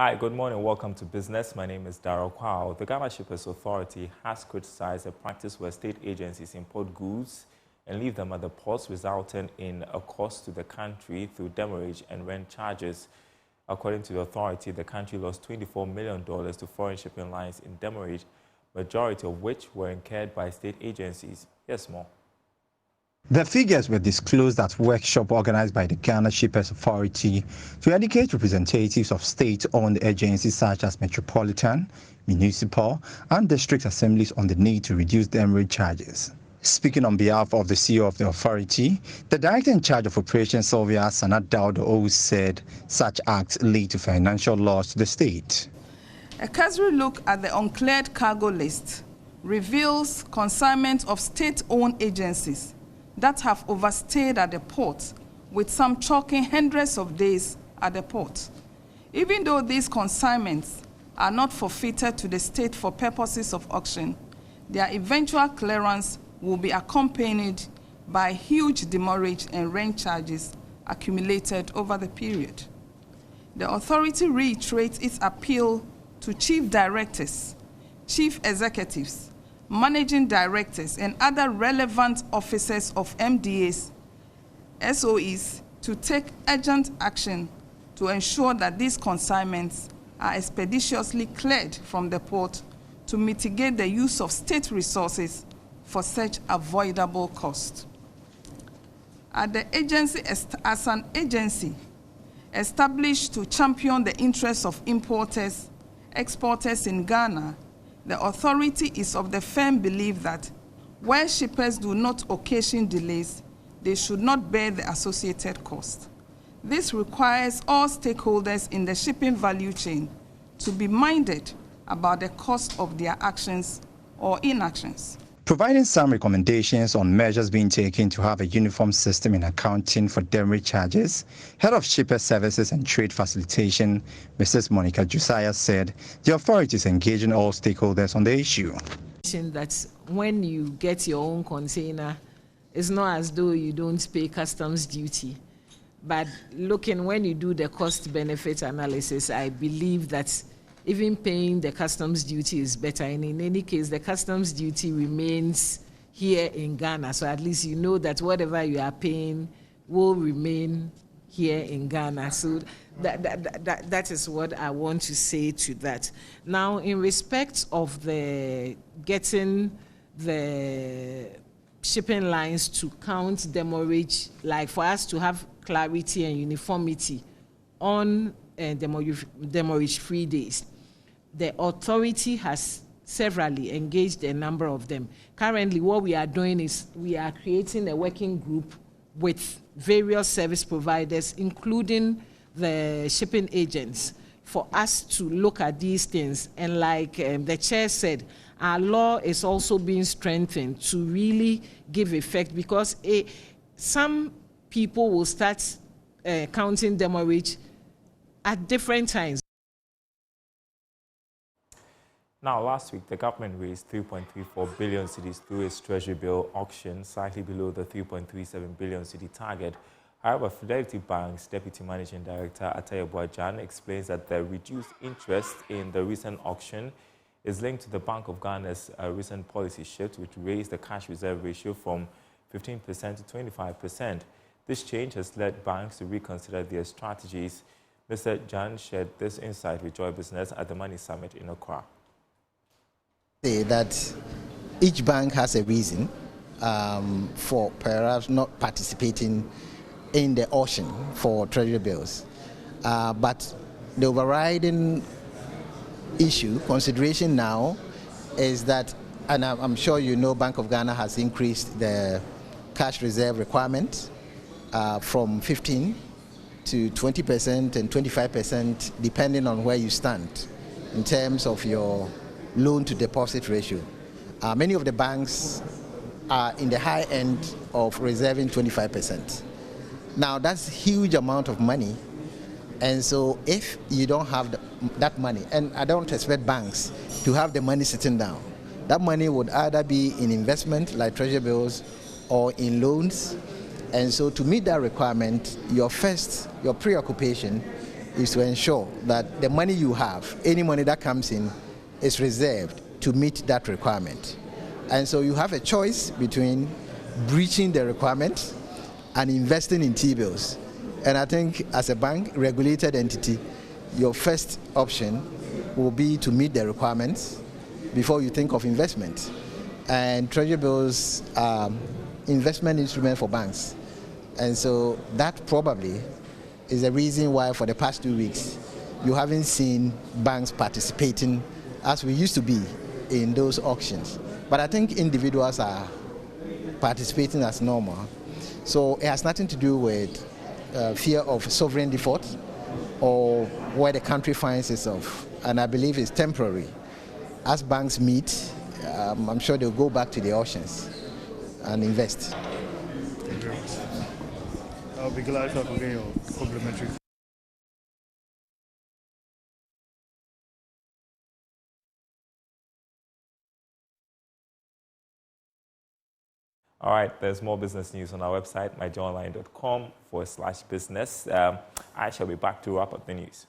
Hi, good morning. Welcome to Business. My name is Darrell Kwao. The Ghana Shippers Authority has criticized a practice where state agencies import goods and leave them at the ports, resulting in a cost to the country through demurrage and rent charges. According to the authority, the country lost $24 million to foreign shipping lines in demurrage, majority of which were incurred by state agencies. Yes, more. The figures were disclosed at a workshop organized by the Ghana Shippers Authority to educate representatives of state-owned agencies such as metropolitan, municipal, and district assemblies on the need to reduce demurrage charges. Speaking on behalf of the CEO of the authority, the director in charge of operations, Sylvia Sanat-Daudo, said such acts lead to financial loss to the state. A cursory look at the uncleared cargo list reveals consignment of state-owned agencies that have overstayed at the port, with some chalking hundreds of days at the port. Even though these consignments are not forfeited to the state for purposes of auction, their eventual clearance will be accompanied by huge demurrage and rent charges accumulated over the period. The authority reiterates its appeal to chief directors, chief executives, managing directors, and other relevant officers of MDAs, SOEs, to take urgent action to ensure that these consignments are expeditiously cleared from the port to mitigate the use of state resources for such avoidable cost. As an agency established to champion the interests of importers, exporters in Ghana, the authority is of the firm belief that where shippers do not occasion delays, they should not bear the associated cost. This requires all stakeholders in the shipping value chain to be minded about the cost of their actions or inactions. Providing some recommendations on measures being taken to have a uniform system in accounting for demurrage charges, Head of Shipper Services and Trade Facilitation, Mrs. Monica Josiah, said the authority is engaging all stakeholders on the issue. That when you get your own container, it's not as though you don't pay customs duty. But looking, when you do the cost-benefit analysis, I believe that even paying the customs duty is better. And in any case, the customs duty remains here in Ghana. So at least you know that whatever you are paying will remain here in Ghana. So that is what I want to say to that. Now, in respect of the getting the shipping lines to count demurrage, like for us to have clarity and uniformity on demurrage-free days, the authority has severally engaged a number of them. Currently, what we are doing is we are creating a working group with various service providers, including the shipping agents, for us to look at these things. And like the chair said, our law is also being strengthened to really give effect, because some people will start counting demurrage at different times. Now, last week, the government raised 3.34 billion cedis through its treasury bill auction, slightly below the 3.37 billion cedi target. However, Fidelity Bank's Deputy Managing Director, Ataye Boajan, explains that the reduced interest in the recent auction is linked to the Bank of Ghana's recent policy shift, which raised the cash reserve ratio from 15% to 25%. This change has led banks to reconsider their strategies. Mr. Jan shared this insight with Joy Business at the Money Summit in Accra. Say that each bank has a reason for perhaps not participating in the auction for treasury bills. But the overriding issue, consideration now, is that, and I'm sure you know, Bank of Ghana has increased the cash reserve requirement from 15 to 20% and 25%, depending on where you stand in terms of your loan to deposit ratio. Many of the banks are in the high end of reserving 25%. Now that's a huge amount of money, and so if you don't have that money, and I don't expect banks to have the money sitting down, that money would either be in investment like treasury bills or in loans. And so to meet that requirement, your preoccupation is to ensure that the money you have, any money that comes in, is reserved to meet that requirement. And so you have a choice between breaching the requirement and investing in T-bills. And I think as a bank regulated entity, your first option will be to meet the requirements before you think of investment. And treasury bills are investment instrument for banks. And so that probably is the reason why for the past 2 weeks you haven't seen banks participating as we used to be in those auctions. But I think individuals are participating as normal. So it has nothing to do with fear of sovereign default or where the country finds itself. And I believe it's temporary. As banks meet, I'm sure they'll go back to the auctions and invest. Thank you very much. I'll be glad if I can get your complimentary. All right, there's more business news on our website, myjoyonline.com/business. I shall be back to wrap up the news.